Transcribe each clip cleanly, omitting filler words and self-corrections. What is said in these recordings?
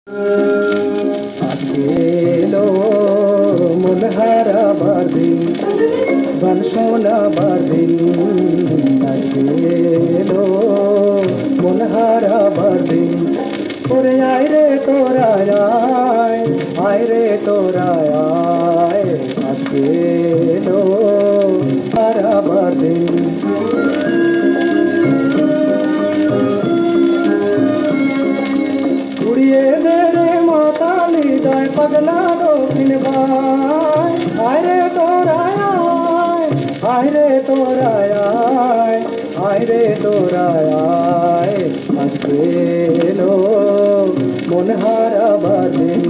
আজকে এলো মন হারাবার দিন, গান শোনাবার দিন। আজকে এলো মন হারাবার দিন। ওরে আয় রে তোরা আয়, আয় রে তোরা আয়। আজকে এলো হারাবার দিন। উড়িয়ে দে রে মাতালি যায় পাগলা দক্ষিণ ভাই। আয় রে তোরা আয়, আয় রে তোরা আয়, আয় রে তোরা আয়। আজকে এলো মন হারাবার দিন।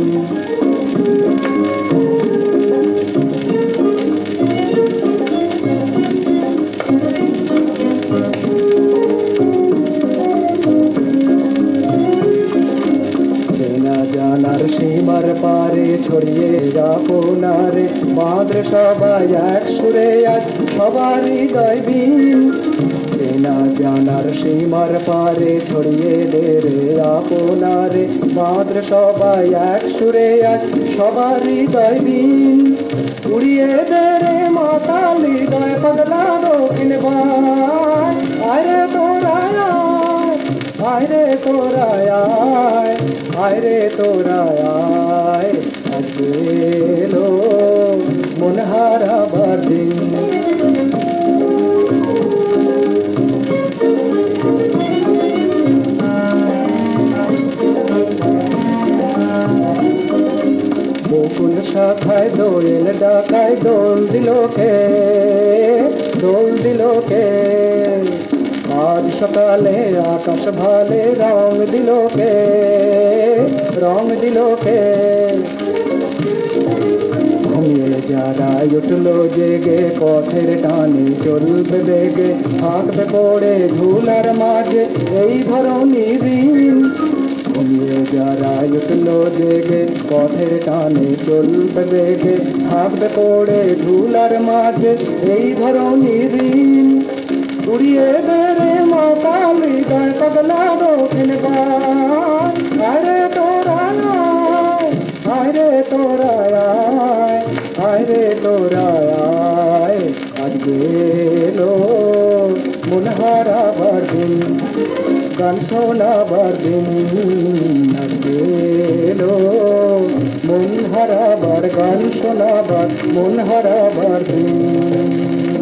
চেনা জানার সীমার পারে ছড়িয়ে আপনারে বাঁধে সবাই এক সুরে এক সবার হৃদয় বিন। চেনা জানার সীমার পারে ছড়িয়ে দে রে আপনারে বাঁধে সবাই এক সুরে এক সবার হৃদয় বিন। উড়িয়ে দে রে মাতালি গায় পাগলা দক্ষিণ ভাই। আয় রে তোরা আয়, আয় রে তোরা আয়, আয় রে তোরা আয়। আজকে এলো মন হারাবার দিন। বকুল শাখায় দোয়েল ডাকায় দোল দিল কে, দোল দিল কে। আজ সকালে আকাশ ভালে রং দিল কে, রং দিল কে। ঘুমিয়ে যারা উঠলো জেগে পথের টানে চলবে বেগে থাকবে পড়ে ধুলার মাঝে এই ধরনী দিন। ঘুমিয়ে যারা উঠলো জেগে পথের টানে চলবে বেগে থাকবে পড়ে ধুলার মাঝে এই ধরনী দিন। উড়িয়ে দে রে মাতালি গায় পাগলা দক্ষিণ ভাই। আয় রে তোরা আয়, আয় রে তোরা আয়, আয় রে তোরা আয়। আজকে এলো মন হারাবার দিন, গান শোনাবার দিন। আজকে এলো মন হারাবার গান শোনাবার মন হারাবার দিন।